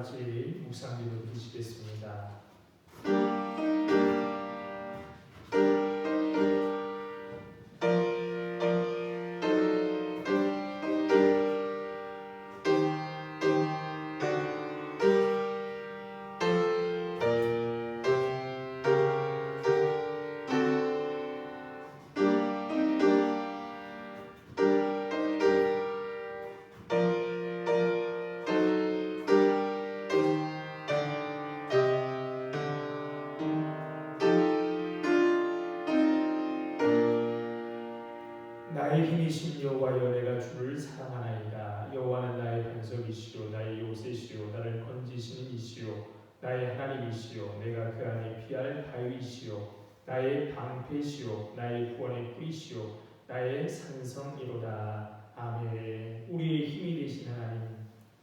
같이 묵상기도 드리시겠습니다. 나의 힘이신 여호와여, 내가 주를 사랑하나이다. 여호와는 나의 반석이시요 나의 요새시요 나를 건지시는 이시요 나의 하나님이시요 내가 그 안에 피할 바위이시요 나의 방패시요 나의 구원의 뿌리시요 나의 산성이로다. 아멘. 우리의 힘이 되신 하나님,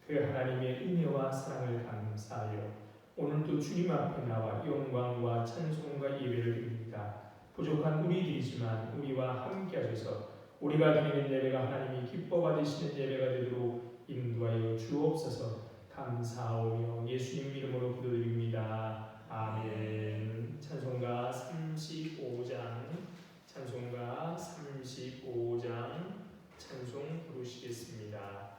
그 하나님의 은혜와 사랑을 감사하여 오늘도 주님 앞에 나와 영광과 찬송과 예배를 드립니다. 부족한 우리들이지만 우리와 함께 하셔서 우리가 드리는 예배가 하나님이 기뻐 받으시는 예배가 되도록 인도하여 주옵소서. 감사하오며 예수님 이름으로 기도드립니다. 아멘. 찬송가 35장 찬송 부르시겠습니다.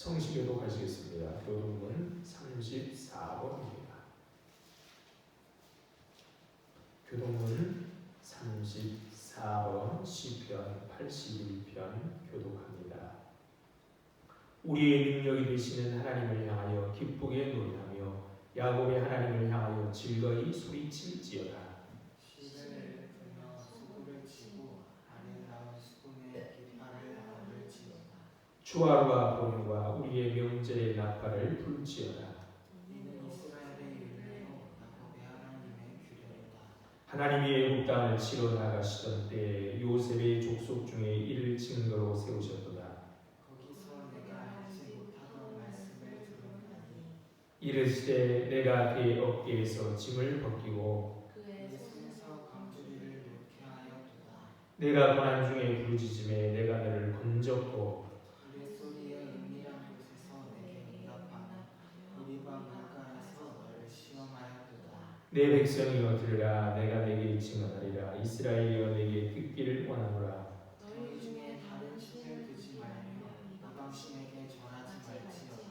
성시교도 가시겠습니다. 교동문 34번입니다. 교동문 34번 시편 81편 교독합니다. 우리의 능력이 되시는 하나님을 향하여 기쁘게 노래하며 야곱의 하나님을 향하여 즐거이 소리칠지어다. 주화와 본과 우리의 명절의 나팔을 불지어다. 하나님이 애국 땅을 치러 나가시던 때에 요셉의 족속 중에 이를 증거로 세우셨도다. 이르시되 내가 그의 어깨에서 짐을 벗기고 그의 손에서 광주리를 놓게 하였도다. 내가 고난 중에 부르짖음에 내가 너를 건졌고 우레소리의 은밀한 곳에서 내게 응답하며 우리방 물가에서 너를 시험하였도다. 내 백성이여 들으라. 내가 내게 증언하리라. 이스라엘이여 내게 듣기를 원하노라. 너희 중에 다른 신을 두지 말며 이방 신에게 절하지 말지어다.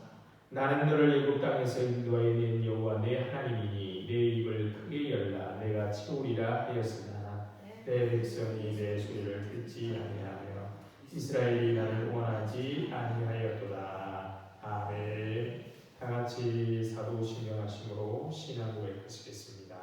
나는 너를 애굽 땅에서 인도하여 낸 여호와 내 하나님이니 내 입을 크게 열라. 내가 채우리라 하였으나 내 백성이 내 소리를 듣지 아니하며 이스라엘이 나를 원하지 아니하였도다. 아멘. 다같이 사도신명하심으로 신앙 고백하시겠습니다.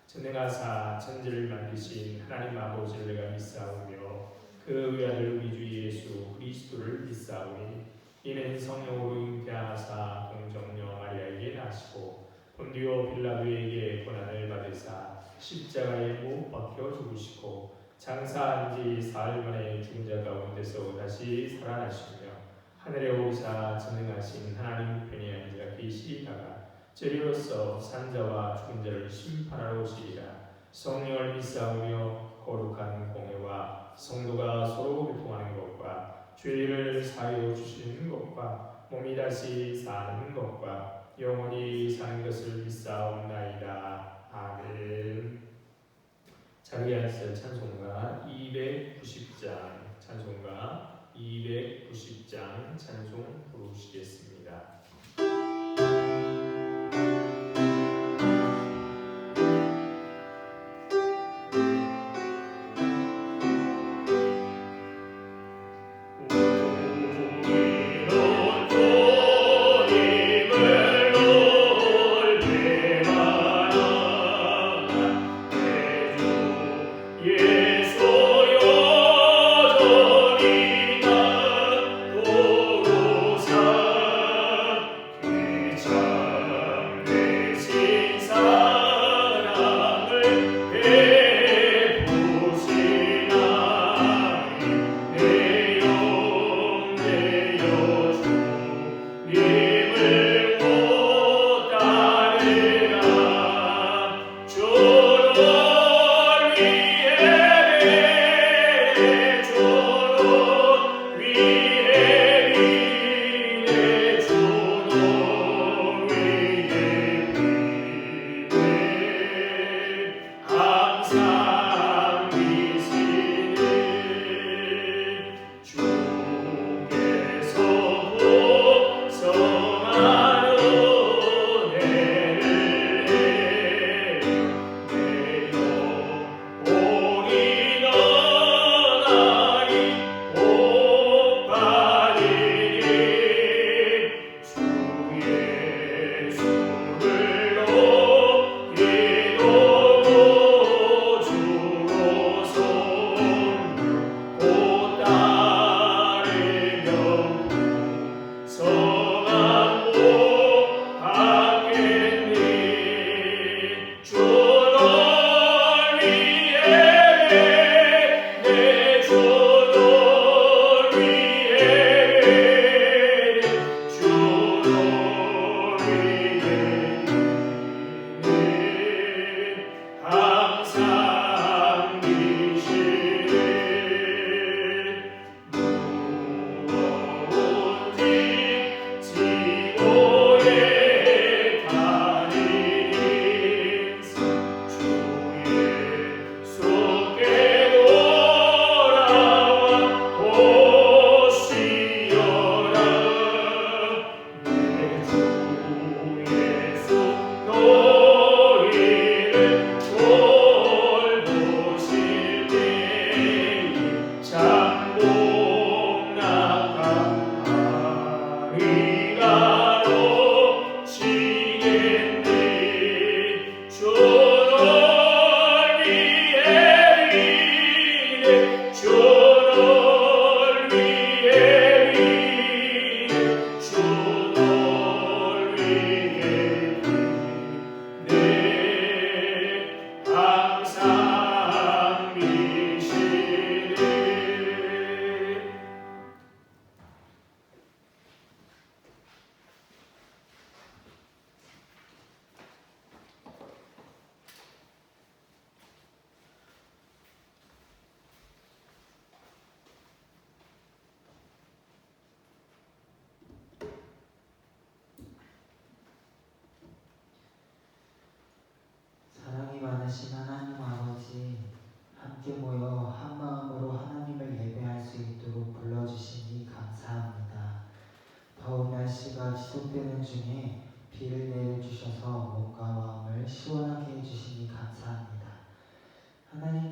전능하사 천지를 만드신 하나님 아버지를 내가 믿사오며 그 외아들 우리 주 예수 그리스도를 믿사오니 이는 성령으로 잉태하사 동정녀 마리아에게 나시고 본디오 빌라도에게 고난을 받으사 십자가에 못 박혀 죽으시고 장사한 지 사흘 만에 죽은 자 가운데서 다시 살아나시며 하늘에 오르사 전능하신 하나님 편에 앉아 계시다가 저리로서 산자와 죽은 자를 심판하러 오시리라. 성령을 믿사오며 거룩한 공회와 성도가 서로 교통하는 것과 죄를 사하여 주시는 것과 몸이 다시 사는 것과 영원히 사는 것을 믿사옵나이다. 아멘. 자리에 앉으세요. 찬송가 290장 찬송가 290장 찬송 부르시겠습니다.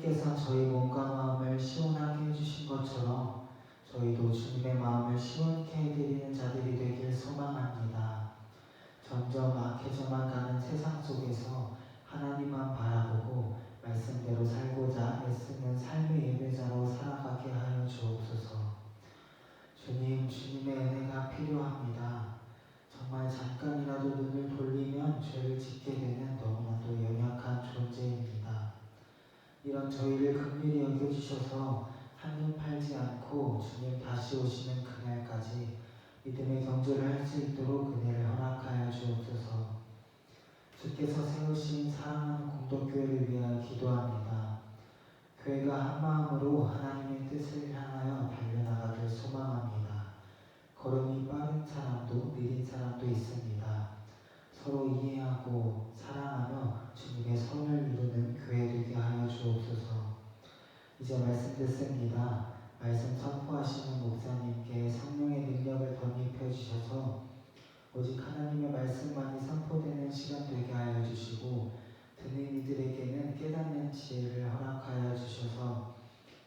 주님께서 저희 몸과 마음을 시원하게 해주신 것처럼 저희도 주님의 마음을 시원케 해드리는 자들이 되길 소망합니다. 점점 악해져만 가는 세상 속에서 하나님만 바라보고 말씀대로 살고자 애쓰는 삶의 예배자로 살아가게 하여 주옵소서. 주님, 주님의 은혜가 필요합니다. 정말 잠깐이라도 눈을 돌리면 죄를 짓게 되는 너무나도 연약한 존재입니다. 이런 저희를 긍휼히 여겨주셔서 한눈 팔지 않고 주님 다시 오시는 그날까지 믿음의 경주를 할 수 있도록 은혜를 허락하여 주옵소서. 주께서 세우신 사랑하는 공동교회를 위하여 기도합니다. 교회가 한마음으로 하나님의 뜻을 향하여 달려나가길 소망합니다. 걸음이 빠른 사람도 느린 사람도 있습니다. 서로 이해하고 사랑하며 주님의 선을 이루는 교회 되게 하여 주옵소서. 이제 말씀 듣습니다. 말씀 선포하시는 목사님께 성령의 능력을 덧입혀 주셔서 오직 하나님의 말씀만이 선포되는 시간 되게 하여 주시고 듣는 이들에게는 깨닫는 지혜를 허락하여 주셔서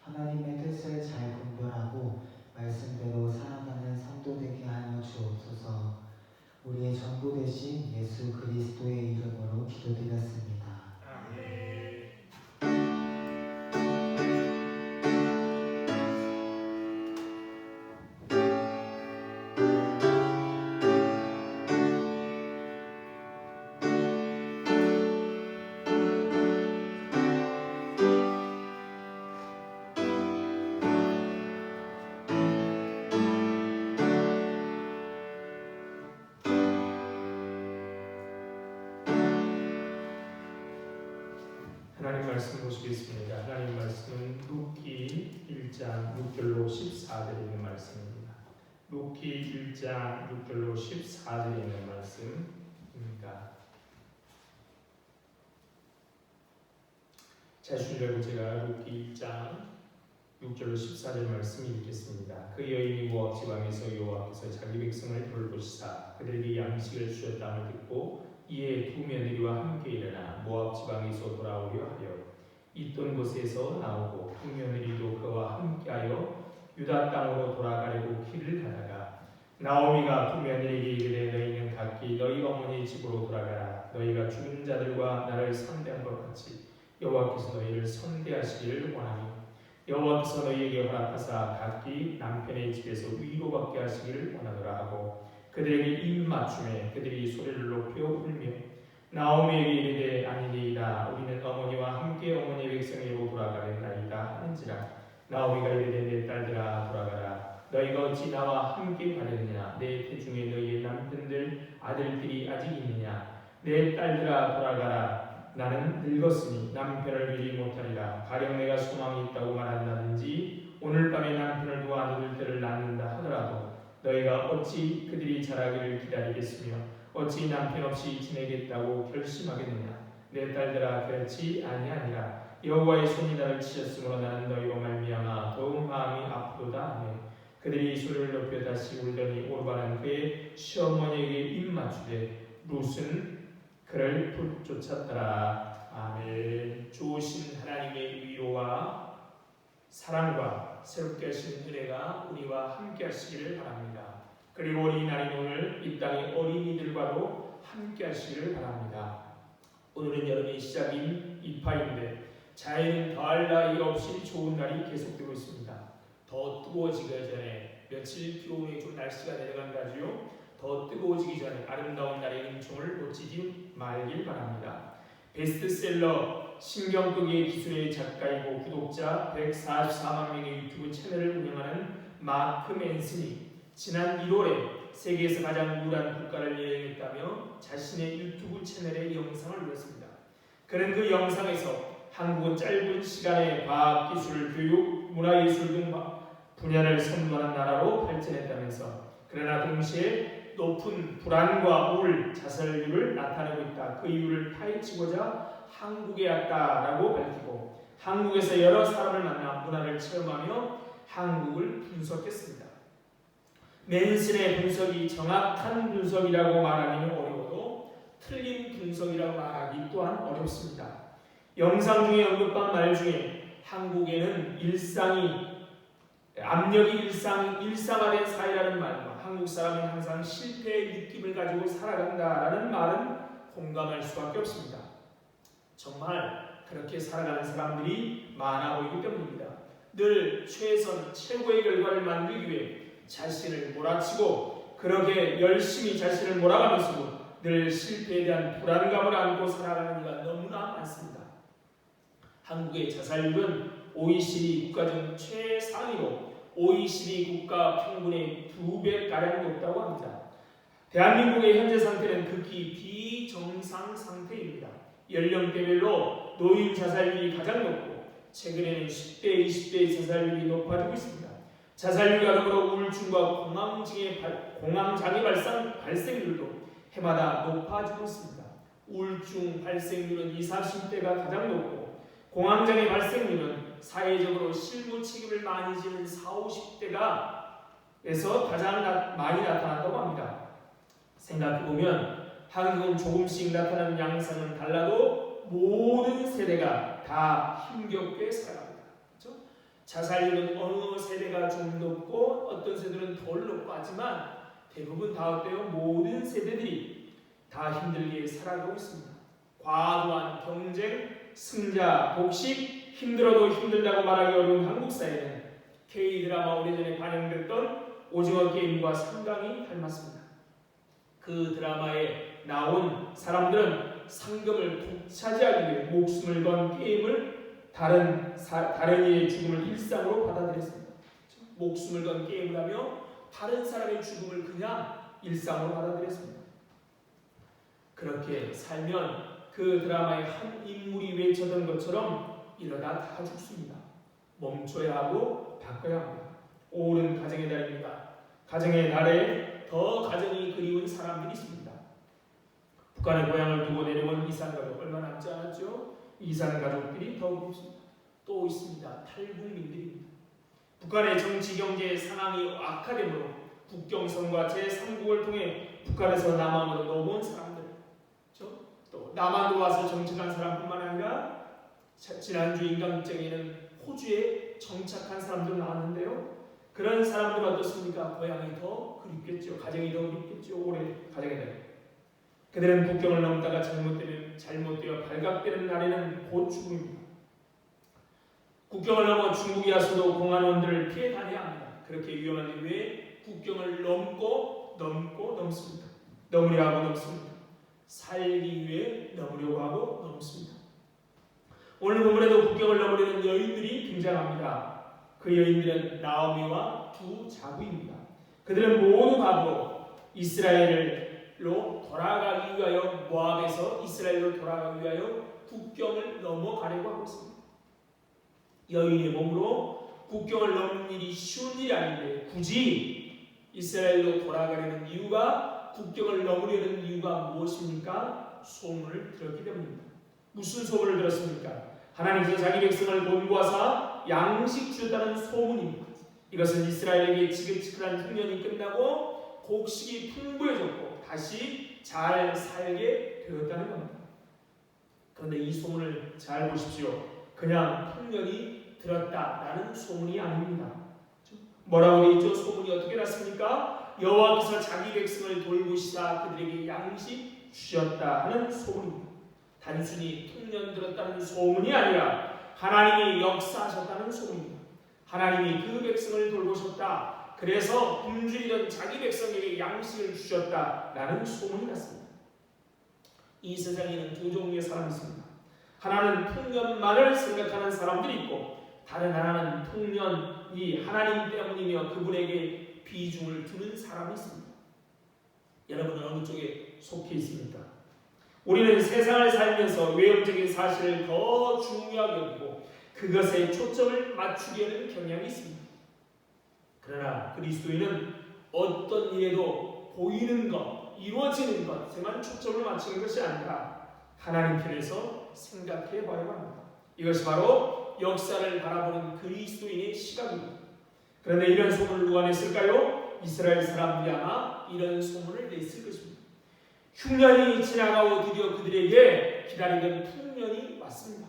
하나님의 뜻을 잘 분별하고 말씀대로 살아가는 성도 되게 하여 주옵소서. 우리의 전부 되신 예수 그리스도의 이름으로 기도드렸습니다. 아멘. 하나님 말씀 보시겠습니다. 하나님 말씀은 룻기 1장 6절로 14절에 있는 말씀입니다. 룻기 1장 6절로 14절에 있는 말씀입니다. 자신 열고 제가 룻기 1장 6절로 14절 말씀 읽겠습니다. 그 여인이 모압 지방에서 여호와께서 자기 백성을 돌보시사 그들에게 양식을 주셨다함을 듣고 이에 두 며느리와 함께 일어나 모압 지방에서 돌아오려 하여 있던 곳에서 나오고 두 며느리도 그와 함께하여 유다 땅으로 돌아가려고 길을 가다가 나오미가 두 며느리에게 이르되 너희는 각기 너희 어머니 집으로 돌아가라. 너희가 죽은 자들과 나를 선대한 것 같이 여호와께서 너희를 선대하시기를 원하니 여호와께서 너희에게 허락하사 각기 남편의 집에서 위로받게 하시기를 원하노라 하고 그들에게 입맞춤에 그들이 소리를 높여 울며 나오미에게 이르되 아니니이다. 우리는 어머니와 함께 어머니의 백성에로 돌아가겠나이다 하는지라. 나오미가 이르되 내 딸들아 돌아가라. 너희가 어찌 나와 함께 가려느냐. 내 태중에 너희의 남편들 아들들이 아직 있느냐. 내 딸들아 돌아가라. 나는 늙었으니 남편을 두지 못하리라. 가령 내가 소망이 있다고 말한다든지 오늘 밤에 남편을 두어 아들들을 낳는다 하더라도 너희가 어찌 그들이 자라기를 기다리겠으며 어찌 남편 없이 지내겠다고 결심하겠느냐. 내 딸들아 그렇지 아니하니라. 여호와의 손이 나를 치셨으므로 나는 너희로 말미암아 더욱 마음이 아프도다 하며 그들이 소리를 높여 다시 울더니 오르바는 그의 시어머니에게 입맞추되 룻은 그를 쫓았더라. 아멘. 좋으신 하나님의 위로와 사랑과 새롭게 하신 은혜가 우리와 함께 하시기를 바랍니다. 그리고 어린이날인 오늘 이 땅의 어린이들과도 함께 하시기를 바랍니다. 오늘은 여름의 시작인 입하인데 자연은 더할 나위 없이 좋은 날이 계속되고 있습니다. 더 뜨거워지기 전에 며칠 비 오니 좀 날씨가 내려간다지요. 더 뜨거워지기 전에 아름다운 날의 은총을 놓치지 말길 바랍니다. 베스트셀러 신경극의 기술의 작가이고 구독자 144만 명의 유튜브 채널을 운영하는 마크 맨슨이 지난 1월에 세계에서 가장 우울한 국가를 여행했다며 자신의 유튜브 채널에 영상을 올렸습니다. 그는 그 영상에서 한국은 짧은 시간에 과학, 기술, 교육, 문화예술 등 분야를 선도하는 나라로 발전했다면서 그러나 동시에 높은 불안과 우울, 자살률을 나타내고 있다. 그 이유를 파헤치고자 한국에 왔다라고 밝히고 한국에서 여러 사람을 만나 문화를 체험하며 한국을 분석했습니다. 맨슨의 분석이 정확한 분석이라고 말하기는 어려워도 틀린 분석이라고 말하기 또한 어렵습니다. 영상 중에 언급한 말 중에 한국에는 압력이 일상화된 사회라는 말과 한국 사람은 항상 실패의 느낌을 가지고 살아간다라는 말은 공감할 수밖에 없습니다. 정말 그렇게 살아가는 사람들이 많아 보이기 때문입니다. 늘 최고의 결과를 만들기 위해 자신을 몰아치고 그렇게 열심히 자신을 몰아가면서도 늘 실패에 대한 불안감을 안고 살아가는 이가 너무나 많습니다. 한국의 자살률은 OECD 국가 중 최상위로 OECD 국가 평균의 2배가량 높다고 합니다. 대한민국의 현재 상태는 극히 비정상 상태입니다. 연령대별로 노인 자살률이 가장 높고 최근에는 10대, 20대의 자살률이 높아지고 있습니다. 자살률과 더불어 우울증과 공황장애 발생률도 해마다 높아지고 있습니다. 우울증 발생률은 20, 30대가 가장 높고 공황장애 발생률은 사회적으로 실무 책임을 많이 지는 40, 50대가에서 가장 많이 나타난다고 합니다. 생각해보면 한국은 조금씩 나타나는 양상은 달라도 모든 세대가 다 힘겹게 살아갑니다. 그렇죠? 자살률은 어느 세대가 좀 높고 어떤 세대는 덜 높고 하지만 대부분 다 어때요? 모든 세대들이 다 힘들게 살아가고 있습니다. 과도한 경쟁, 승자, 복식, 힘들어도 힘들다고 말하기 어려운 한국 사회는 K-드라마 오래전에 반영됐던 오징어 게임과 상당히 닮았습니다. 그 드라마에 나온 사람들은 상금을 독차지하기 위해 목숨을 건 게임을 다른 이의 죽음을 일상으로 받아들였습니다. 목숨을 건 게임을 하며 다른 사람의 죽음을 그냥 일상으로 받아들였습니다. 그렇게 살면 그 드라마의 한 인물이 외쳤던 것처럼 이러다 다 죽습니다. 멈춰야 하고 바꿔야 합니다. 오늘은 가정의 달입니다. 가정의 달에 더 가정이 그리운 사람들이 있습니다. 북한의 고향을 두고 내려온 이산가족 얼마 남지 않았죠? 이산가족들이 더 그립습니다. 또 있습니다. 탈북민들입니다. 북한의 정치 경제 상황이 악화되므로 국경선과 제3국을 통해 북한에서 남한으로 넘어온 사람들, 그렇죠? 또 남한으로 와서 정착한 사람뿐만 아니라 지난주 인강증에는 호주에 정착한 사람도 나왔는데요. 그런 사람들은 어떻습니까? 고향이 더 그립겠죠. 가정이 더 그립겠죠. 올해 가정의 날. 그들은 국경을 넘다가 잘못되어 발각되는 날에는 곧 죽음입니다. 국경을 넘어 중국에 와서도 공안원들을 피해 다녀야 합니다. 그렇게 위험한데 왜 국경을 넘습니까? 넘으려 하고 넘습니다. 살기 위해 넘으려고 하고 넘습니다. 오늘 본문에도 국경을 넘으려는 여인들이 등장합니다. 그 여인들은 나오미와 두 자부입니다. 그들은 모두 바보로 이스라엘로 돌아가기 위하여 모압에서 이스라엘로 돌아가기 위하여 국경을 넘어가려고 하고 있습니다. 여인의 몸으로 국경을 넘는 일이 쉬운 일이 아닌데 굳이 이스라엘로 돌아가려는 이유가 국경을 넘으려는 이유가 무엇입니까? 소문을 들었기 때문입니다. 무슨 소문을 들었습니까? 하나님께서 자기 백성을 본고하사 양식 주셨다는 소문입니다. 이것은 이스라엘에게 지긋지긋한 흉년이 끝나고 곡식이 풍부해졌고 다시 잘 살게 되었다는 겁니다. 그런데 이 소문을 잘 보십시오. 그냥 흉년이 들었다라는 소문이 아닙니다. 뭐라고 되어 있죠? 소문이 어떻게 났습니까? 여호와께서 자기 백성을 돌보시사 그들에게 양식 주셨다 하는 소문입니다. 단순히 흉년 들었다는 소문이 아니라 하나님이 역사하셨다는 소문입니다. 하나님이 그 백성을 돌보셨다. 그래서 굶주리던 자기 백성에게 양식을 주셨다라는 소문이 났습니다. 이 세상에는 두 종류의 사람이 있습니다. 하나는 풍년만을 생각하는 사람들이 있고 다른 하나는 풍년이 하나님 때문이며 그분에게 비중을 두는 사람이 있습니다. 여러분은 어느 쪽에 속해 있습니까? 우리는 세상을 살면서 외형적인 사실을 더 중요하게 여기고 그것에 초점을 맞추려는 경향이 있습니다. 그러나 그리스도인은 어떤 일에도 보이는 것, 이루어지는 것에만 초점을 맞추는 것이 아니라 하나님 편에서 생각해 봐야 합니다. 이것이 바로 역사를 바라보는 그리스도인의 시각입니다. 그런데 이런 소문을 누가 냈을까요? 이스라엘 사람들이 아마 이런 소문을 냈을 것입니다. 흉년이 지나가고 드디어 그들에게 기다리던 풍년이 왔습니다.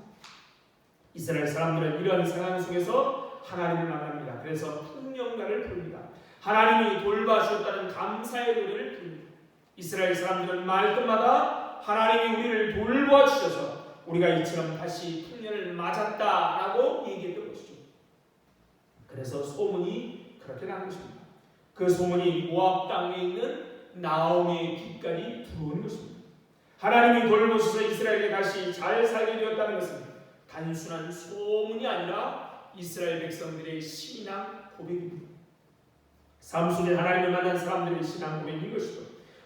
이스라엘 사람들은 이런 상황 속에서 하나님을 만납니다. 그래서 풍년가를 부릅니다. 하나님이 돌봐주셨다는 감사의 노래를 부릅니다. 이스라엘 사람들은 말끝마다 하나님이 우리를 돌봐주셔서 우리가 이처럼 다시 풍년을 맞았다라고 얘기했던 것이죠. 그래서 소문이 그렇게 난 것입니다. 그 소문이 모압 땅에 있는 나오미의 귓가리 들어오는 것입니다. 하나님이 돌보셔서 이스라엘에 다시 잘 살게 되었다는 것은 단순한 소문이 아니라 이스라엘 백성들의 신앙 고백입니다. 삶 속에 하나님을 만난 사람들의 신앙 고백인 것이죠.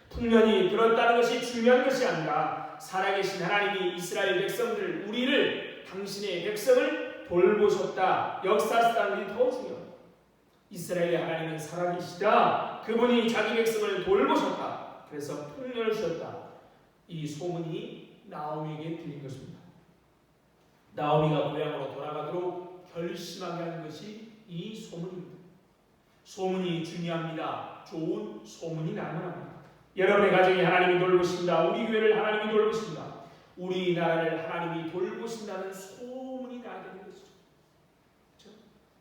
풍년이 들었다는 것이 중요한 것이 아니라 살아계신 하나님이 이스라엘 백성들, 우리를, 당신의 백성을 돌보셨다, 역사하셨다는 것이 더 중요합니다. 이스라엘의 하나님은 살아계시다. 그분이 자기 백성을 돌보셨다. 그래서 풍년을 주셨다. 이 소문이 나오미에게 들린 것입니다. 나오미가 고향으로 돌아가도록 결심하게 하는 것이 이 소문입니다. 소문이 중요합니다. 좋은 소문이 나면 합니다. 여러분의 가정이 하나님이 돌보신다. 우리 교회를 하나님이 돌보신다. 우리나라를 하나님이 돌보신다는 소문이 나야 되는 것이죠. 그렇죠?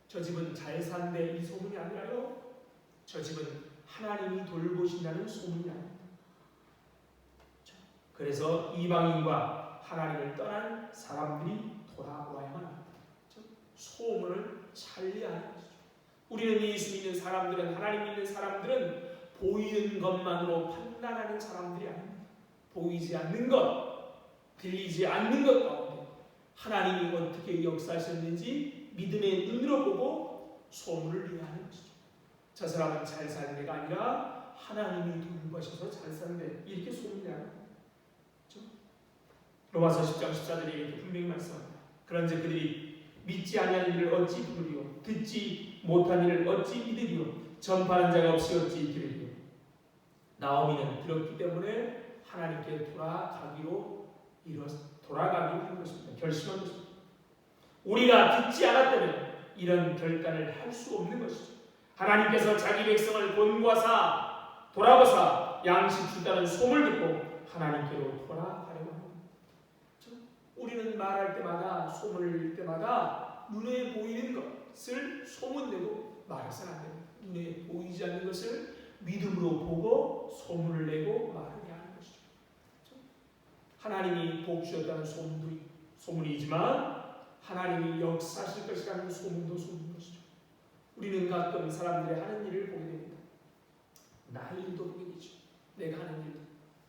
저 집은 잘 산데 이 소문이 아니라요. 저 집은 하나님이 돌보신다는 소문이 아닙니다. 그렇죠? 그래서 이방인과 하나님을 떠난 사람들이 돌아와야만 합니다. 그렇죠? 소문을 살려야 하는 것이죠. 우리는 예수 믿는 사람들은, 하나님 믿는 사람들은 보이는 것만으로 판단하는 사람들이 아닙니다. 보이지 않는 것, 들리지 않는 것 가운데 하나님이 어떻게 역사하셨는지 믿음의 눈으로 보고 소문을 내야 하는 것이죠. 저 사람은 잘 사는 데가 아니라 하나님이 돌보셔서 잘 사는데, 이렇게 소문이 나는 거예요. 그렇죠? 로마서 10장 14절에 이렇게 분명히 말씀합니다. 그런즉 그들이 믿지 아니하는 일을 어찌 부르리요, 듣지 못한 일을 어찌 믿으리요, 전파하는 자가 없이 어찌 들으리요. 나오미는 들었기 때문에 하나님께 돌아가기로 한 것입니다. 결심한 것입니다. 우리가 듣지 않았다면 이런 결단을 할 수 없는 것이죠. 하나님께서 자기 백성을 본과사 돌아보사 양식 주다는 소문을 듣고 하나님께로 돌아가려고 합니다. 우리는 말할 때마다, 소문을 낼 때마다 눈에 보이는 것을 소문내고 말해서는 안 됩니다. 눈에 보이지 않는 것을 믿음으로 보고 소문을 내고 말해야 하는 것이죠. 하나님이 복 주셨다는 소문이지만 하나님이 역사하실 것이라는 소문도 소문인 것이죠. 우리는 가끔 사람들의 하는 일을 보게 됩니다. 나의 일도 보게 되죠. 내가 하는 일,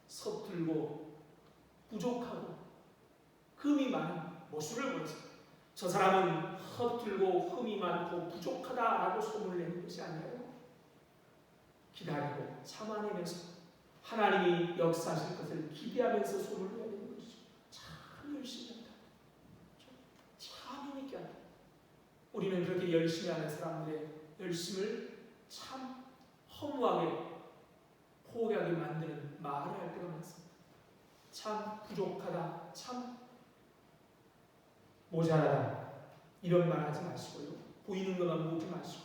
서툴고 부족하고 흠이 많은 모습을 보여서 저 사람은 허툴고 흠이 많고 부족하다라고 소문을 내는 것이 아니라요. 기다리고 참아내면서 하나님이 역사하실 것을 기대하면서 소문을 내는 것이죠. 참 열심히 한다. 참 힘있게 한다. 우리는 그렇게 열심히 하는 사람들의 열심을 참 허무하게 포기하게 만드는 말을 할 때가 많습니다. 참 부족하다, 참 모자라다, 이런 말 하지 마시고요. 보이는 것만 보지 마시고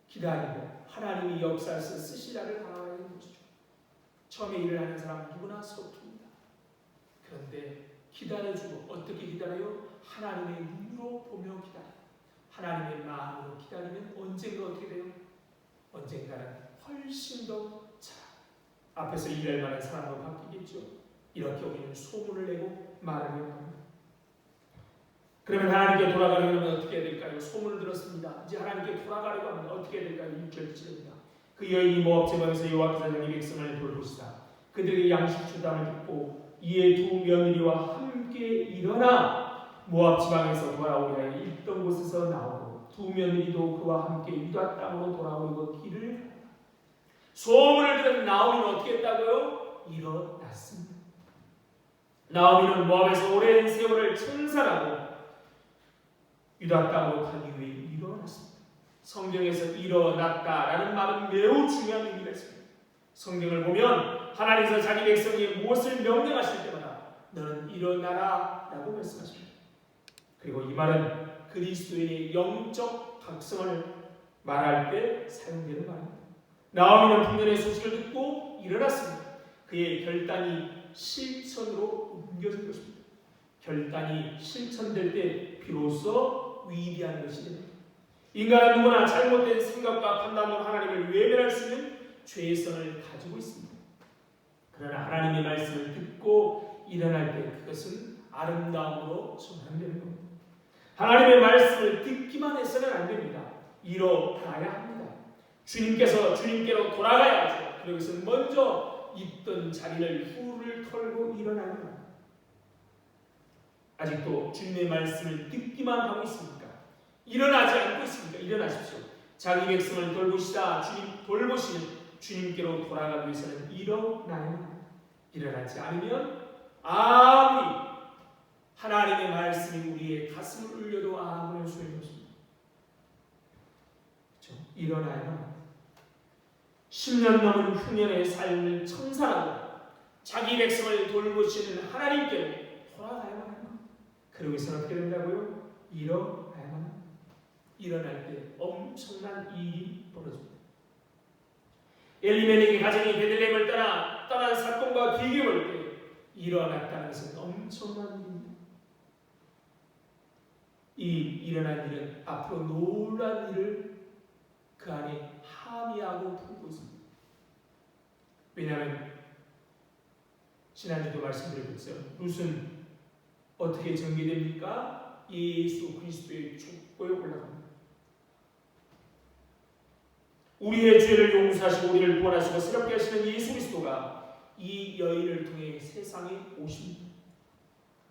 기다리고 하나님이 역사에서 쓰시라를 바라야 하는 것이죠. 처음에 일을 하는 사람은 누구나 서투릅니다. 그런데 기다려주고, 어떻게 기다려요? 하나님의 눈으로 보며 기다려, 하나님의 마음으로 기다리면 언젠가 어떻게 돼요? 언젠가는 훨씬 더 잘, 앞에서 일할 만한 사람으로 바뀌겠죠. 이렇게 우리는 소문을 내고 말하려고 합니다. 그러면 하나님께 돌아가려면 어떻게 해야 될까요? 소문을 들었습니다. 이제 하나님께 돌아가려고 하면 어떻게 해야 될까요? 6절 7절입니다. 그 여인이 모압 제방에서 여호와께서 자기 백성을 돌보시다. 그들의 양식 주담을 듣고 이에 두 며느리와 함께 일어나 모압 지방에서 돌아오려 하여 있던 곳에서 나오고 두 며느리도 그와 함께 유다 땅으로 돌아오고 길을, 소문을 들은 나오미는 어떻게 했다고요? 일어났습니다. 나오미는 모압에서 오랜 세월을 청산하고 유다 땅으로 가기 위해 일어났습니다. 성경에서 일어났다라는 말은 매우 중요한 의미가 있습니다. 성경을 보면 하나님께서 자기 백성에게 무엇을 명령하실 때마다 너는 일어나라 라고 말씀하십니다. 그리고 이 말은 그리스도인의 영적 각성을 말할 때 사용되는 말입니다. 나오미는 풍년의 소식을 듣고 일어났습니다. 그의 결단이 실천으로 옮겨진 것입니다. 결단이 실천될 때 비로소 위대한 것이 됩니다. 인간은 누구나 잘못된 생각과 판단으로 하나님을 외면할 수 있는 죄성을 가지고 있습니다. 그러나 하나님의 말씀을 듣고 일어날 때 그것은 아름다움으로 전환되는 겁니다. 하나님의 말씀을 듣기만 해서는 안 됩니다. 일어나야 합니다. 주님께로 돌아가야 하죠. 그러기서 먼저 있던 자리를 후를 털고 일어나는 겁니다. 아직도 주님의 말씀을 듣기만 하고 있습니까? 일어나지 않고 있습니까? 일어나십시오. 자기 백성을 돌보시다 돌보시는 주님께로 돌아가기 위해서는 일어나야 합니다. 일어나지 않으면 아무리 하나님의 말씀이 우리의 가슴을 울려도 아무런 소용이 없습니다. 그렇죠? 일어나야 합니다. 10년 넘은 흉년의 삶을 청산하고 자기 백성을 돌보시는 하나님께로 돌아가야만 합니다. 그러고서 어떻게 된다고요? 일어나야만 합니다. 일어날 때 엄청난 일이 벌어집니다. 엘리멜렉의 가정이 베들레헴을 떠난 사건과 비교할 때 일어났다는 것은 엄청난 일입니다. 이 일어난 일은 앞으로 놀란 일을 그 안에 함의하고 품고 있습니다. 왜냐하면 지난주도 말씀드렸죠. 룻은 어떻게 전개됩니까? 예수 그리스도의 족보에 올라갑니다. 우리의 죄를 용서하시고 우리를 구원하시고 새롭게 하시는 예수 그리스도가 이 여인을 통해 세상에 오십니다.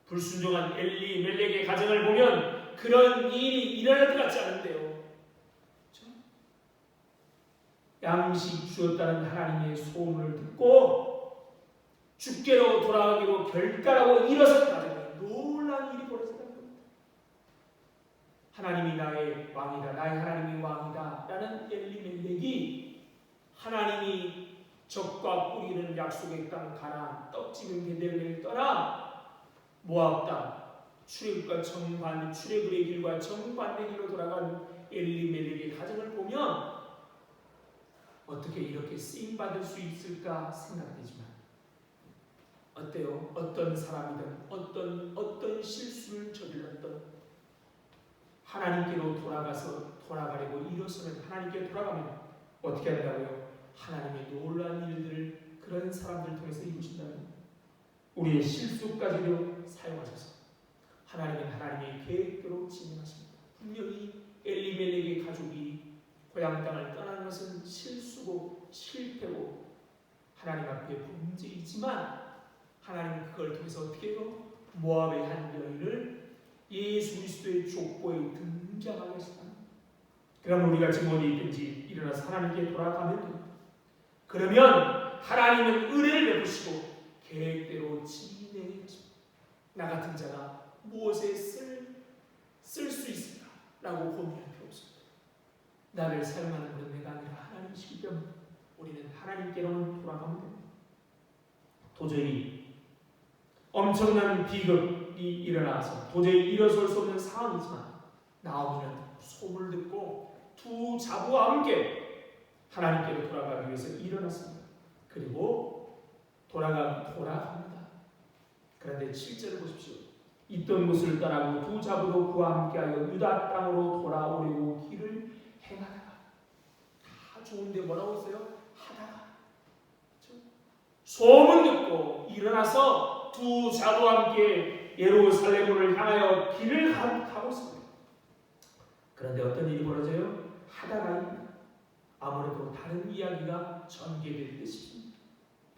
불순종한 엘리멜렉의 가정을 보면 그런 일이 일어날 것 같지 않은데요. 그렇죠? 양식 주었다는 하나님의 소문을 듣고 주께로 돌아가기로 결단하고 일어선 가정에 놀라운 일이 벌어진다는 겁니다. 하나님이 나의 왕이다, 나의 하나님이 왕이다 라는 엘리멜렉이 하나님이 적과 뿌리는 약속의 땅 가나안 떡집은 베들레헴을 떠나 모압 땅 출애굽의 길과 정반대 길로 돌아간 엘리멜렉의 가정을 보면 어떻게 이렇게 쓰임 받을 수 있을까 생각되지만 어때요? 어떤 사람이든 어떤 실수를 저질렀던 하나님께로 돌아가려고 일어서면 하나님께 돌아가면 어떻게 한다고요? 하나님의 놀라운 일들을 그런 사람들을 통해서 이루신다는 우리의 실수까지도 사용하셔서 하나님은 하나님의 계획대로 진행하십니다. 분명히 엘리멜렉의 가족이 고향 땅을 떠나는 것은 실수고 실패고 하나님 앞에 범죄이지만 하나님은 그걸 통해서 어떻게 해요? 모압의 한 여인을 예수 그리스도의 족보에 등장하게 하십니다. 그럼 우리가 지금 어디 있든지 일어나서 하나님께 돌아가면 됩니다. 그러면 하나님은 은혜를 베푸시고 계획대로 진행해 주십니다. 나 같은 자가 무엇에 쓸 수 있을까? 라고 고민할 필요 없습니다. 나를 사용하는 분은 내가 아니라 하나님이시기 때문에 우리는 하나님께로는 돌아가면 됩니다. 도저히 엄청난 비극이 일어나서 도저히 일어설 수 없는 상황이지만 나오미는 소문을 듣고 두 자부와 함께 하나님께로 돌아가기 위해서 일어났습니다. 그리고 돌아갑니다. 그런데 7절을 보십시오. 있던 곳을 떠나고 두 자부도 그와 함께하여 유다 땅으로 돌아오려고 길을 행하다가 다 좋은데 뭐라고 했어요? 하다가 소문 듣고 일어나서 두 자부와 함께 예루살렘을 향하여 길을 가고 있습니다. 그런데 어떤 일이 벌어져요? 하다가 아무래도 다른 이야기가 전개될 듯 싶습니다.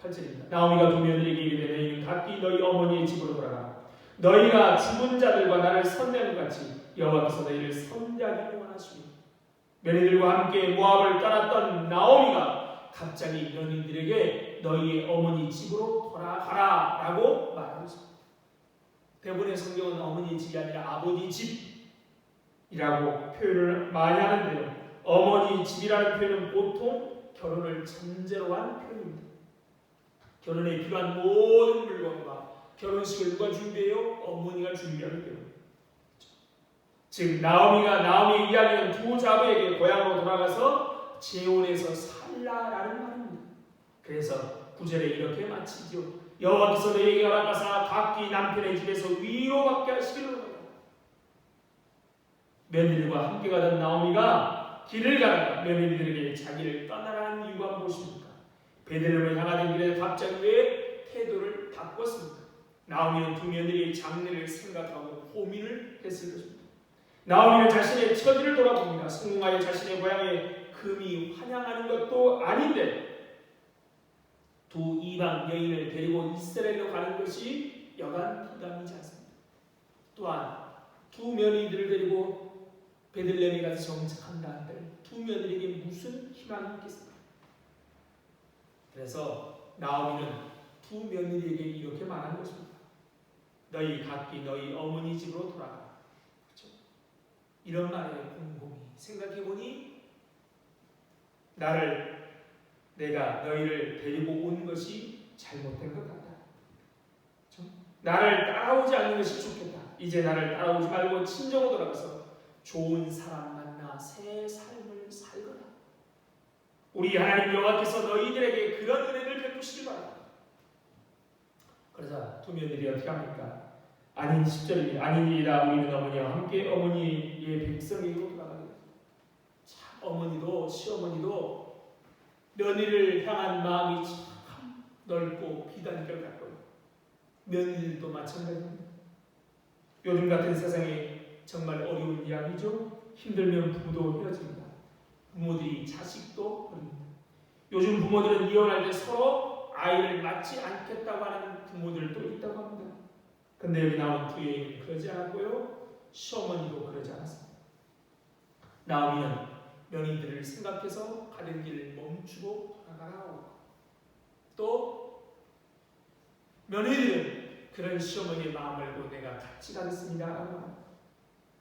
8절입니다. 나오미가 두 며느리에게 이르되 너희는 각기 너희 어머니의 집으로 돌아가 너희가 죽은 자들과 나를 선대하는 같이 여호와께서 너희를 선대하기를 원하시며 며느리들과 함께 모압을 떠났던 나오미가 갑자기 며느리들에게 너희의 어머니 집으로 돌아가라 라고 말하고 있습니다. 대부분의 성경은 어머니 집이 아니라 아버지 집이라고 표현을 많이 하는데요. 어머니 집이라는 표현은 보통 결혼을 전제로 한 표현입니다. 결혼에 필요한 모든 물건과 결혼식을 누가 준비해요? 어머니가 준비하는 거예요. 즉 나오미의 이야기는 두 자부에게 고향으로 돌아가서 재혼해서 살라라는 말입니다. 그래서 9절에 이렇게 마치죠. 여호와께서 너희에게 허락하사 각기 남편의 집에서 위로받게 하시기를. 며느리들과 함께 가던 나오미가 길을 가다가 며느리들에게 자기를 떠나라는 이유가 무엇입니까? 베들레헴을 향하던 길에 갑자기 왜 태도를 바꿨습니까? 나오미는 두 며느리의 장례를 생각하고 고민을 했을 것입니다. 나오미는 자신의 처지를 돌아봅니다. 성공하여 자신의 고향에 금이 환영하는 것도 아닌데 두 이방 여인을 데리고 이스라엘로 가는 것이 여간 부담이지 않습니다. 또한 두 며느리들을 데리고 베들레헴에 가서 정착한다 한들 두 며느리에게 무슨 희망이 있겠습니까? 그래서 나오미는 두 며느리에게 이렇게 말한 것입니다. 너희 각기 너희 어머니 집으로 돌아가. 그렇죠? 이런 말에 곰곰이 생각해보니 내가 너희를 데리고 온 것이 잘못된 것 같다. 그렇죠? 나를 따라오지 않는 것이 좋겠다. 이제 나를 따라오지 말고 친정으로 돌아가서 좋은 사람 만나 새 삶을 살거라. 우리 하나님 여호와께서 너희들에게 그런 은혜를 베푸시길 바랍니다. 그래서 두 며느리 어떻게 합니까? 아닌 10절입니다. 아니니이다. 우리는 어머니와 함께 어머니의 백성에게로 돌아가겠다. 참 어머니도 시어머니도 며느리를 향한 마음이 참 넓고 비단결 같고 며느리들도 마찬가지입니다. 요즘 같은 세상에 정말 어려운 이야기죠. 힘들면 부모도 헤어집니다. 부모들이 자식도 버립니다. 요즘 부모들은 이혼할 때 서로 아이를 낳지 않겠다고 하는 부모들도 있다고 합니다. 근데 여기 나온 두 여인은 그러지 않았고요. 시어머니도 그러지 않았습니다. 나오미는 며느리들을 생각해서 가는 길을 멈추고 돌아가라고. 또 며느리들은 그런 시어머니의 마음을 알고 내가 같이 가겠습니다.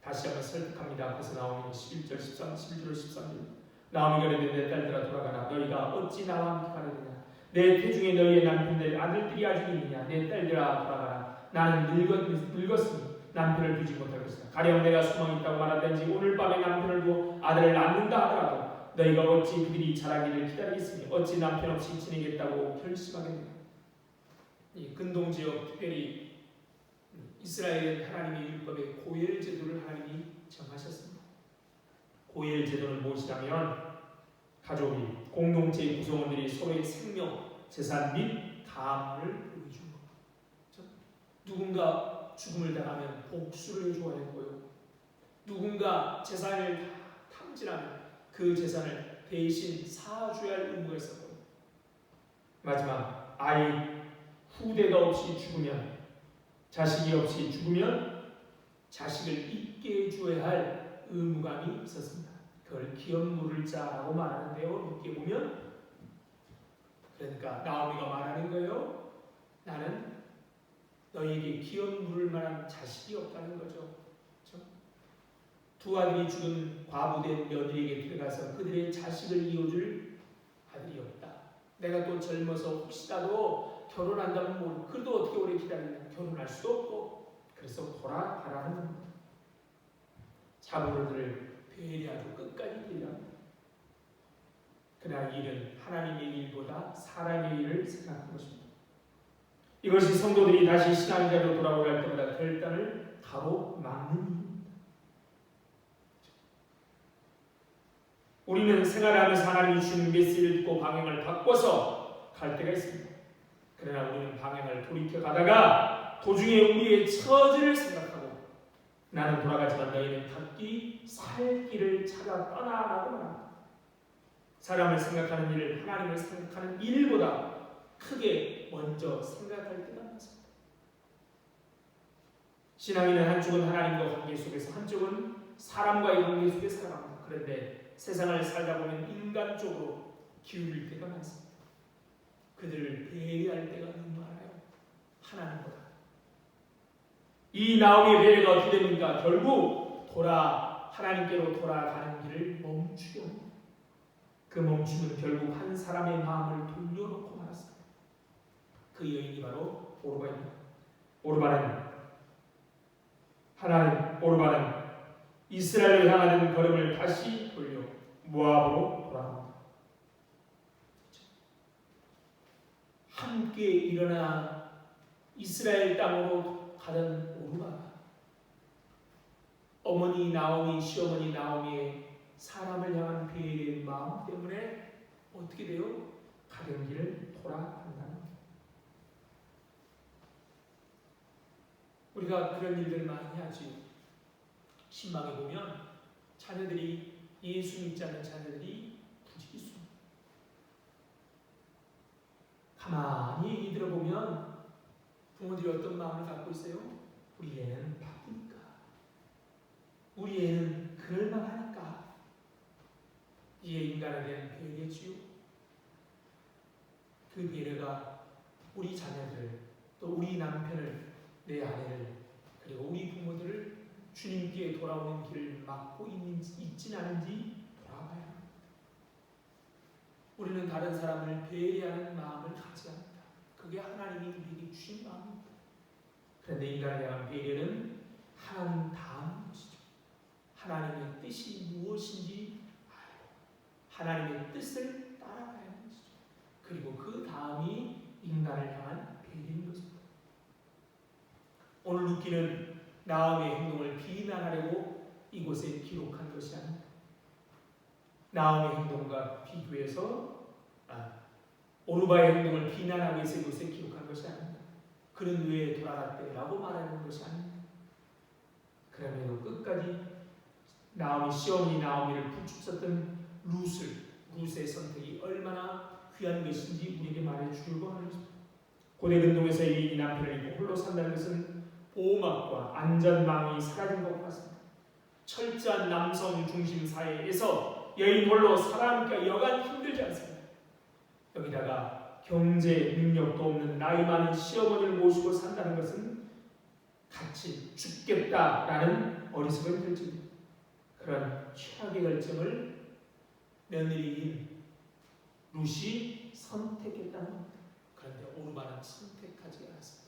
다시 한번 설득합니다. 그래서 나오미는 11절, 13, 11절, 13절 나오미가 이르되 내 딸들아 돌아가라. 너희가 어찌 나와 함께 가려느냐? 내 태중에 너희의 남편들 아들들이 아직 있느냐? 내 딸들아 돌아가라. 나는 늙었으니 남편을 두지 못할 것이다. 가령 내가 소망이 있다고 말하든지 오늘 밤에 남편을 두고 아들을 낳는다 하더라도 너희가 어찌 그들이 자라기를 기다리겠으니 어찌 남편 없이 지내겠다고 결심하겠느냐? 이 근동지역 특별히 이스라엘 하나님의 율법에 고엘 제도를 하나님이 정하셨습니다. 고엘 제도는 무엇이냐면 가족이 공동체의 구성원들이 서로의 생명, 재산 및 가문을 보여주는 겁니다. 누군가 죽음을 당하면 복수를 해줘야 했고요. 누군가 재산을 탐지하면 그 재산을 대신 사줘야 할 의무가 있었고요. 마지막 아이 후대가 없이 죽으면 자식이 없이 죽으면 자식을 잊게 해줘야 할 의무감이 있었습니다. 그걸 기업 물을 자라고 말하는데요. 이렇게 보면 그러니까 나오미가 말하는 거예요. 나는 너희에게 기업 물을 만한 자식이 없다는 거죠. 그렇죠? 두 아들이 죽은 과부된 며느리에게 들어가서 그들의 자식을 이어줄 아들이 없다. 내가 또 젊어서 혹시라도 결혼한다면 뭐 그래도 어떻게 오래 기다리냐. 결혼할 수도 없고 그래서 돌아가라는 겁니다. 자부로들을 배려하고 끝까지 일합니다. 그러나 일은 하나님의 일보다 사람의 일을 생각하는 것입니다. 이것이 성도들이 다시 신앙자로 돌아올 때마다 결단을 가로막는 이유입니다. 우리는 생활하면서 하나님이 주는 메시지를 듣고 방향을 바꿔서 갈 때가 있습니다. 그러나 우리는 방향을 돌이켜 가다가 도중에 우리의 처지를 생각하고 나는 돌아가지만 너희는 각기 살 길을 찾아 떠나라고 말합니다. 사람을 생각하는 일을 하나님을 생각하는 일보다 크게 먼저 생각할 때가 많습니다. 신앙인은 한쪽은 하나님과 관계 속에서 한쪽은 사람과의 관계 속에 살아갑니다. 그런데 세상을 살다 보면 인간적으로 기울일 때가 많습니다. 그들을 배려할 때가 너무 많아요. 하나님보다. 이 나오미의 배려가 어떻게 됩니까? 결국 하나님께로 돌아가는 길을 멈추게 합니다. 그 멈춤은 결국 한 사람의 마음을 돌려놓고 말았습니다. 그 여인이 바로 오르바입니다. 오르바는 이스라엘을 향하는 걸음을 다시 돌려 모압으로 돌아갑니다. 함께 일어나 이스라엘 땅으로 가던 오르바가 어머니 나오미, 시어머니 나오미의 사람을 향한 배려의 마음 때문에 어떻게 돼요? 가던 길을 돌아간다는 거예요. 우리가 그런 일들을 많이 하지요. 신방에 보면 자녀들이 예수 믿지 않는 자녀들이 부지기수. 가만히 얘기 들어보면 부모들이 어떤 마음을 갖고 있어요? 우리 애는 바쁘니까, 우리 애는 그럴만하니까. 이게 인간에 대한 배려지요. 그 배려가 우리 자녀들, 또 우리 남편을, 내 아내를, 그리고 우리 부모들을 주님께 돌아오는 길을 막고 있진 않은지 돌아봐야 합니다. 우리는 다른 사람을 배려하는 마음을 가져야 합니다. 그게 하나님이 우리에게 주신 마음입니다. 그런데 인간에 대한 배려는 하나님 다음인 것이죠. 하나님의 뜻이 무엇인지 알고 하나님의 뜻을 따라가야 하는 것이죠. 그리고 그 다음이 인간을 향한 배려인 것입니다. 오늘 루키는 나오미의 행동을 비난하려고 이곳에 기록한 것이 아닙니다. 나오미의 행동과 비교해서 오르바의 행동을 비난하기 위해서 이곳에 기록한 것이 아닙니다. 그는 왜 돌아갔대라고 말하는 것이 아닙니다. 그러므로 끝까지 나오미, 시어머니 나오미를 부축했던 룻의 선택이 얼마나 귀한 것인지 우리에게 말해주려고 하는 것입니다. 고대 근동에서의 이 남편을 잊고 홀로 산다는 것은 보호막과 안전망이 사라진 것과 같습니다. 철저한 남성 중심 사회에서 여인 홀로 살아남기가 여간 힘들지 않습니다. 여기다가 경제 능력도 없는 나이 많은 시어머니를 모시고 산다는 것은 같이 죽겠다라는 어리석은 결정입니다. 그런 최악의 결정을 며느리인 룻이 선택했다는 겁니다. 그런데 오르바는 선택하지 않았습니다.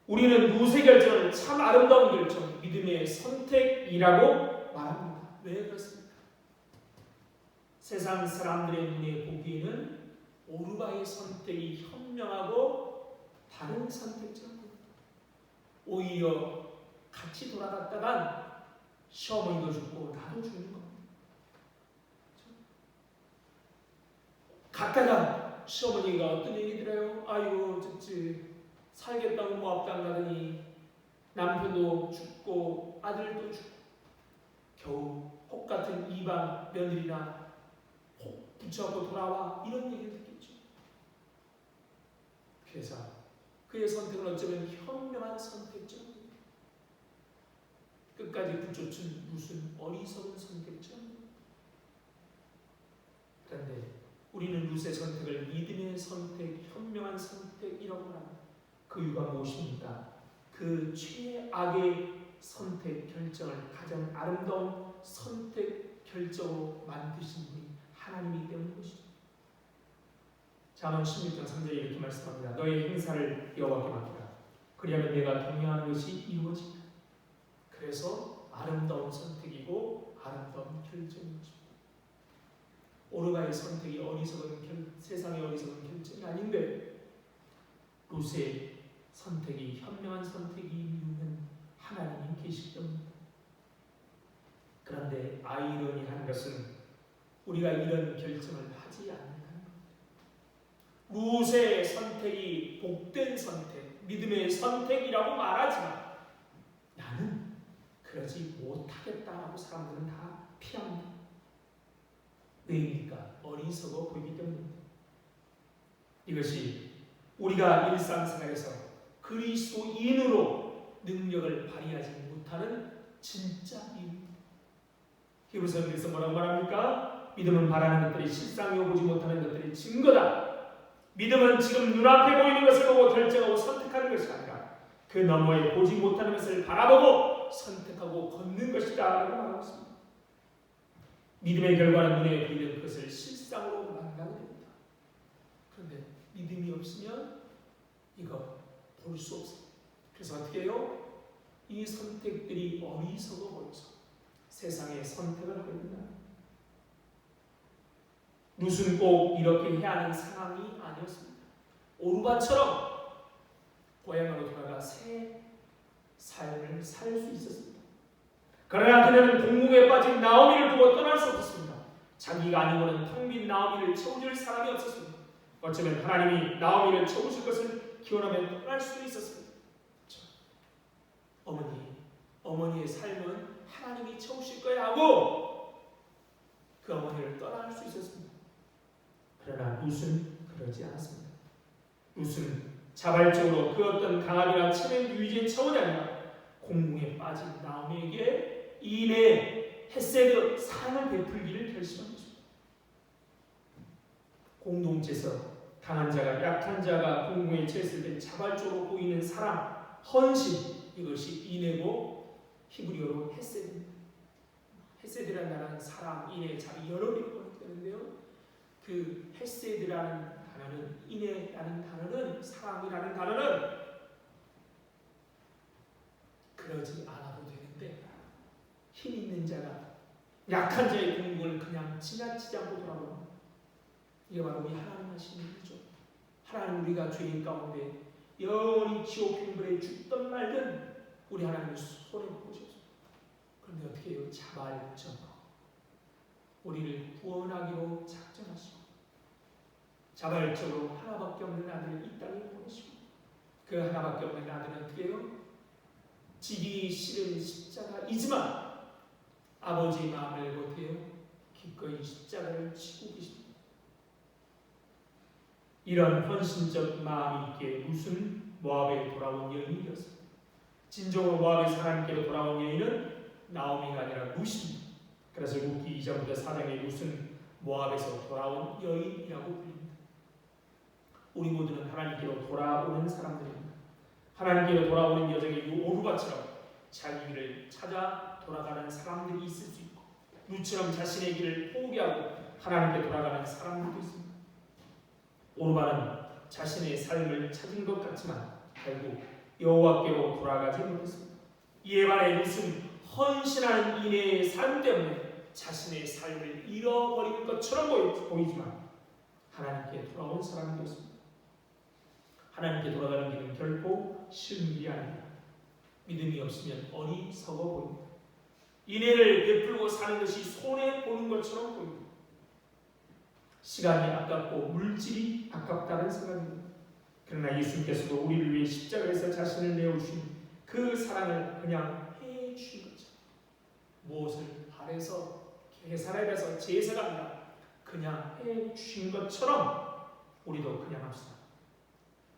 우리는 룻의 결정을 참 아름다운 결정, 믿음의 선택이라고 말합니다. 왜 그렇습니까? 세상 사람들의 눈에 보기에는 오르바의 선택이 현명하고 다른 선택자입니다. 오히려 같이 돌아갔다간 시어머니도 죽고 나도 죽는 겁니다. 갔다가 시어머니가 어떤 얘기 들어요? 아이고 살겠다고 모압당 가더니 남편도 죽고 아들도 죽고 겨우 혹 같은 이방 며느리나 혹 붙여갖고 돌아와, 이런 얘기를 듣겠죠. 그래서 그의 선택은 어쩌면 현명한 선택죠. 끝까지 붙여준 무슨 어리석은 선택죠. 그런데 우리는 룻의 선택을 믿음의 선택, 현명한 선택이라고 합니다. 그 이유가 무엇입니까? 그 최악의 선택 결정을 가장 아름다운 선택 결정으로 만드신 분이 하나님이기 때문인 것이죠. 잠언 16장 3절에 이렇게 말씀합니다. 너의 행사를 여호와께 맡기라. 그리하면 내가 동의하는 것이 이루어진다. 그래서 아름다운 선택이고 아름다운 결정인 것입니다. 오르바의 선택이 세상의 어리석은 결정이 아닌데 룻의 선택이 현명한 선택이 이유는 하나님이 계시기 때문입니다. 그런데 아이러니한 것은 우리가 이런 결정을 하지 않는다는 겁니다. 룻의 선택이 복된 선택, 믿음의 선택이라고 말하지만 나는 그러지 못하겠다라고 사람들은 다 피합니다. 왜입니까? 어리석어 보이기 때문입니다. 이것이 우리가 일상생활에서 그리스도인으로 능력을 발휘하지 못하는 진짜 이유입니다. 히브리서에서 뭐라고 말합니까? 믿음은 바라는 것들이 실상이요 보지 못하는 것들이 증거다. 믿음은 지금 눈앞에 보이는 것을 보고 결정하고 선택하는 것이 아니라 그 너머에 보지 못하는 것을 바라보고 선택하고 걷는 것이다 라고 말하고 있습니다. 믿음의 결과는 눈에 보이는 것을 실상으로 만나게 됩니다. 그런데 믿음이 없으면 이거 볼 수 없습니다. 그래서 어떻게 해요? 이 선택들이 어리석어 보여서 세상에 선택을 하게 된다. 룻은 꼭 이렇게 해야 하는 상황이 아니었습니다. 오르반처럼 고향으로 돌아가 새 삶을 살 수 있었습니다. 그러나 그녀는 공공에 빠진 나오미를 두고 떠날 수 없었습니다. 자기가 아니고는 텅 빈 나오미를 채워줄 사람이 없었습니다. 어쩌면 하나님이 나오미를 채우실 것을 기원하며 떠날 수도 있었습니다. 어머니의 삶은 하나님이 채우실 거야 하고 그 어머니를 떠날 수 있었습니다. 그러나 룻은 그러지 않았습니다. 룻은 자발적으로 그 어떤 강압이나 체면 유지의 차원이 아니라 공공에 빠진 나오미에게 이내 헤세드 사랑을 베풀기를 결심한 것입니다. 공동체에서 강한 자가 약한 자가 공공에 처했을 때 자발적으로 보이는 사랑, 헌신, 이것이 이내고 히브리어로 헤세드입니다. 헤세드라는 단어는 사랑, 이내, 자비 여러 개로 번역되는데요. 그 헤세드라는 단어는, 이내라는 단어는, 사랑이라는 단어는 그러지 않아도 되는데 힘 있는 자가 약한 자의 공공을 그냥 지나치지 않고 돌아보는, 이게 바로 우리 하나님 하시는 일이죠. 하나님, 우리가 죄인 가운데 영원히 지옥 행벌에 죽던 말든 우리 하나님을 손에 보셨습니다. 그런데 어떻게 해요? 자발적으로 우리를 구원하기로 작정하시고 자발적으로 하나밖에 없는 아들을 이 땅에 보내시고 그 하나밖에 없는 아들은 어떻게 해요? 지기 싫은 십자가이지만 아버지의 마음을 어떻게 해요? 기꺼이 십자가를 지고 계십니다. 이런 헌신적 마음이 있기에 룻은 모압에 돌아온 여인이었습니다. 진정으로 모압의 하나님께로 돌아온 여인은 나오미가 아니라 룻입니다. 그래서 룻기 2장부터 4장의 룻은 모압에서 돌아온 여인이라고 불립니다. 우리 모두는 하나님께로 돌아오는 사람들입니다. 하나님께로 돌아오는 여정의 오르바처럼 자기 길을 찾아 돌아가는 사람들이 있을 수 있고 룻처럼 자신의 길을 포기하고 하나님께 돌아가는 사람들도 있습니다. 오르바는 자신의 삶을 찾은 것 같지만 결국 여호와께로 돌아가지 못했습니다. 이에 반해 룻은 헌신하는 이내의 삶 때문에 자신의 삶을 잃어버린 것처럼 보이지만 하나님께 돌아온 사람이 되었습니다. 하나님께 돌아가는 길은 결코 쉬운 일이 아닙니다. 믿음이 없으면 어리석어 보입니다. 인애를 베풀고 사는 것이 손해보는 것처럼 보입니다. 시간이 아깝고 물질이 아깝다는 생각입니다. 그러나 예수님께서도 우리를 위해 십자가에서 자신을 내어주신 그 사랑을 그냥 해주신 거죠. 무엇을 바래서 계산해서 제사가 아니라 그냥 해주신 것처럼 우리도 그냥 합시다.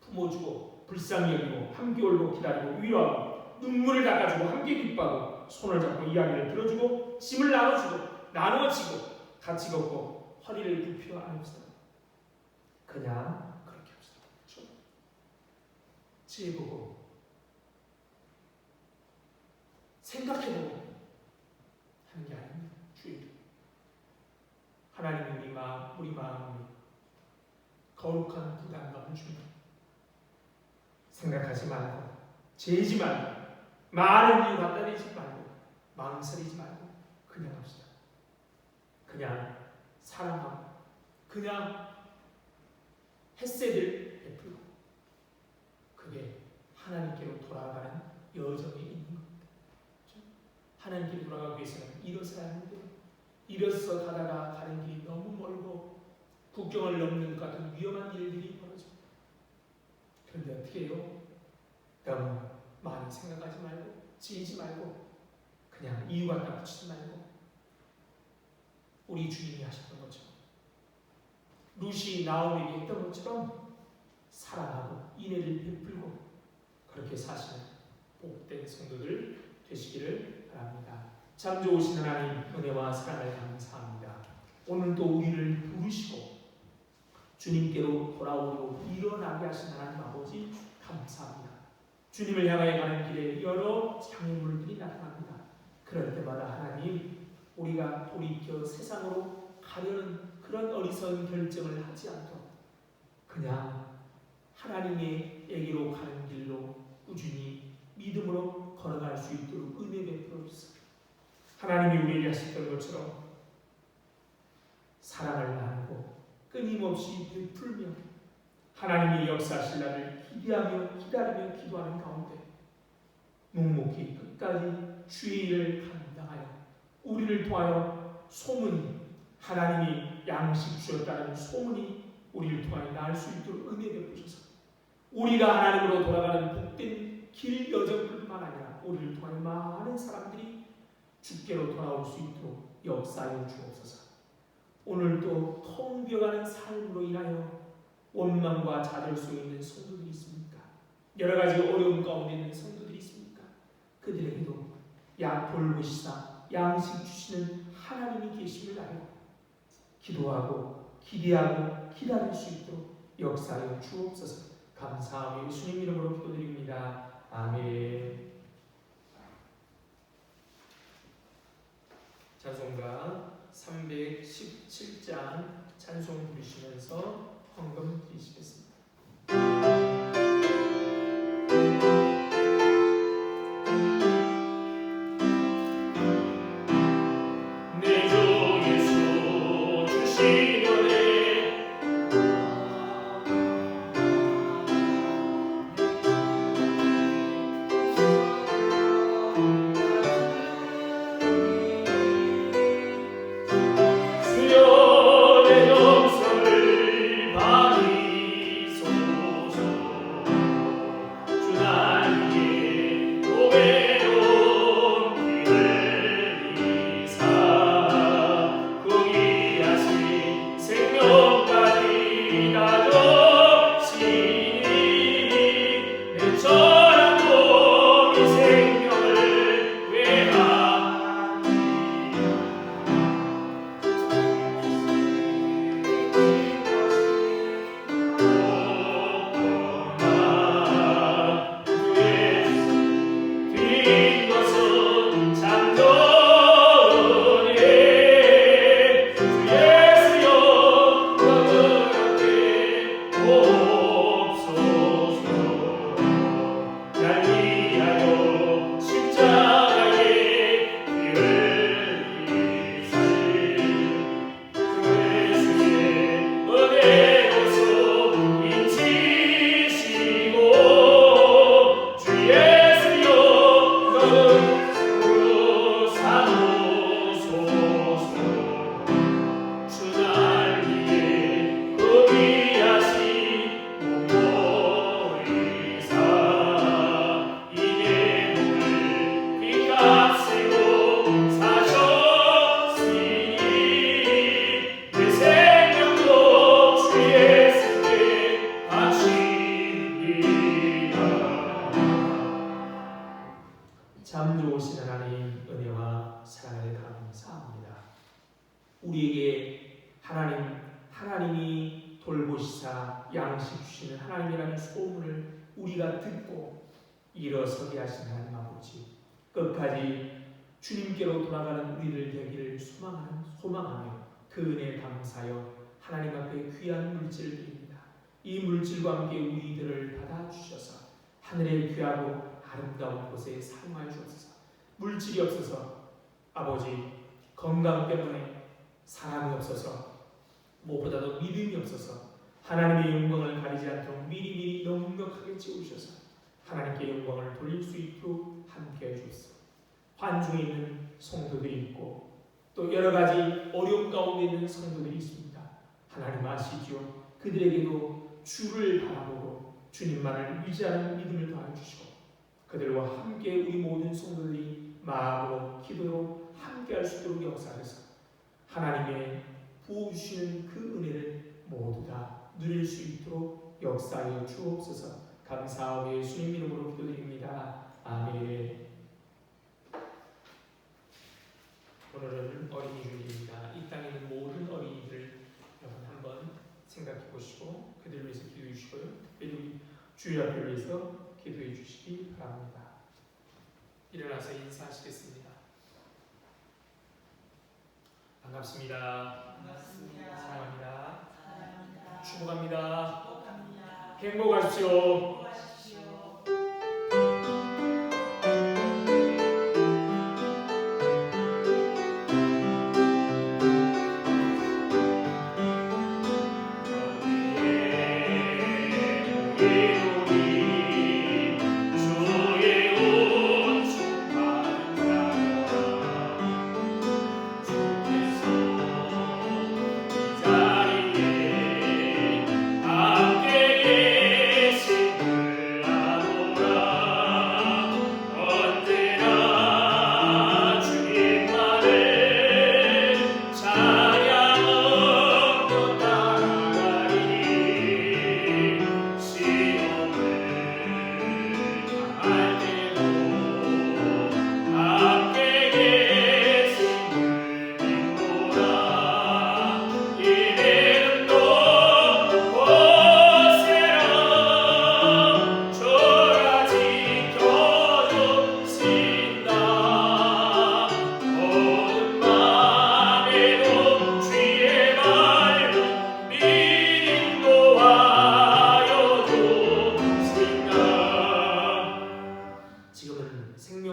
품어주고 불쌍히 여기고 함께 울고 기다리고 위로하고 눈물을 닦아주고 함께 기뻐하고 손을 잡고 이야기를 들어주고 짐을 나눠주고 나누어지고 같이 걷고 허리를 굽혀 안읍시다. 그냥 그렇게 합시다. 그렇죠? 지혜보고 생각해보고 하는 게 아닙니다. 주의를. 하나님이 우리 마음에 거룩한 부담감을 줍니다. 생각하지 말고 죄지 말고 많은 이유 갖다 내지 말고 망설이지 말고 그냥 합시다. 그냥 사랑하고 그냥 햇새를 베풀고 그게 하나님께로 돌아가는 여정에 있는 겁니다. 그렇죠? 하나님께로 돌아가기 위해서는 일어서야 하는데 일어서 가다가 가는 길이 너무 멀고 국경을 넘는 것 같은 위험한 일들이 벌어집니다. 그런데 어떻게 해요? 너무 많이 생각하지 말고 지지 말고 그냥 이유 갖다 붙이지 말고 우리 주님이 하셨던 것처럼 룻이 나오미에게 했던 것처럼 사랑하고 인애를 베풀고 그렇게 사시는 복된 성도들 되시기를 바랍니다. 참 좋으신 하나님 은혜와 사랑을 감사합니다. 오늘도 우리를 부르시고 주님께로 돌아오고 일어나게 하신 하나님 아버지 감사합니다. 주님을 향하여 가는 길에 여러 장애물들이 나타납니다. 그럴 때마다 하나님 우리가 돌이켜 세상으로 가려는 그런 어리석은 결정을 하지 않도록 그냥 하나님에게로 가는 길로 꾸준히 믿음으로 걸어갈 수 있도록 은혜 베풀어 주세요. 하나님이 우리에게 하셨던 것처럼 사랑을 나누고 끊임없이 베풀며 하나님이 역사하실 날을 기대하며 기다리며 기도하는 가운데 묵묵히 끝까지 주의 일을 감당하여 우리를 통하여 소문이 하나님이 양식 주었다는 소문이 우리를 통하여 날 수 있도록 은혜 베푸셔서 우리가 하나님으로 돌아가는 복된 길 여정뿐만 아니라 우리를 통하여 많은 사람들이 주께로 돌아올 수 있도록 역사하여 주옵소서. 오늘도 텅 비어가는 삶으로 인하여 원망과 좌절 속에 있는 성도들이 있습니까? 여러 가지 어려움 가운데 있는 성도들이 있습니까? 그들에게도 돌보시사 양식 주시는 하나님이 계심을 알고 기도하고 기대하고 기다릴 수 있도록 역사하여 주옵소서. 감사하며 예수님 이름으로 기도드립니다. 아멘. 찬송가 317장 찬송 부르시면서 헌금 드리시겠습니다. 내 주 예수 주시려네 참 좋으신 하나님 은혜와 사랑을 감사합니다. 우리에게 하나님이 돌보시사 양식 주시는 하나님이라는 소문을 우리가 듣고 일어서게 하신 하나님 아버지, 끝까지 주님께로 돌아가는 우리들 되기를 소망하며 그 은혜에 감사하여 하나님 앞에 귀한 물질을 드립니다. 이 물질과 함께 우리들을 받아주셔서 하늘의 귀하고 아름다운 곳에 사용하여 주옵소서. 물질이 없어서 아버지 건강 때문에 사람이 없어서 무엇보다도 믿음이 없어서 하나님의 영광을 가리지 않도록 미리미리 넉넉하게 채우셔서 하나님께 영광을 돌릴 수 있도록 함께해 주옵소서. 환중에 있는 성도들이 있고 또 여러 가지 어려움 가운데 있는 성도들이 있습니다. 하나님 아시지요. 그들에게도 주를 바라보고 주님만을 의지하는 믿음을 더하여 주시고 그들과 함께 우리 모든 성도들이 마음으로 기도로 함께할 수 있도록 역사하셔서 하나님의 부어주시는 그 은혜를 모두 다 누릴 수 있도록 역사하여 주옵소서. 감사하며 예수님 이름으로 기도드립니다. 아멘. 오늘은 어린이 주일입니다. 이 땅에 있는 모든 어린이들 여러분 한번 생각해 보시고 그들을 위해서 기도해 주시고요. 특별히 우리 주일 학교를 위해서 기도해 주시기 바랍니다. 일어나서 인사하시겠습니다. 반갑습니다. 사랑합니다. 축복합니다. 행복하십시오.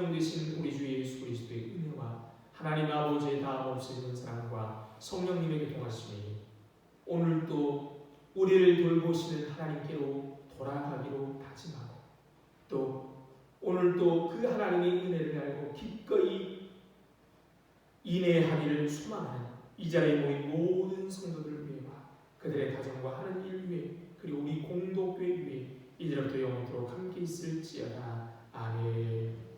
성령 되신 우리 주 예수 그리스도의 은혜와 하나님 아버지의 다음 없으시는 사랑과 성령님에게 동하심이 오늘도 우리를 돌보시는 하나님께로 돌아가기로 다짐하고 또 오늘도 그 하나님의 은혜를 알고 기꺼이 인내하기를 소망하는 이 자리에 모인 모든 성도들을 위해와 그들의 가정과 하는 일 위해 그리고 우리 공동교회 위해 이제부터 영원토록 함께 있을지어다. 아멘.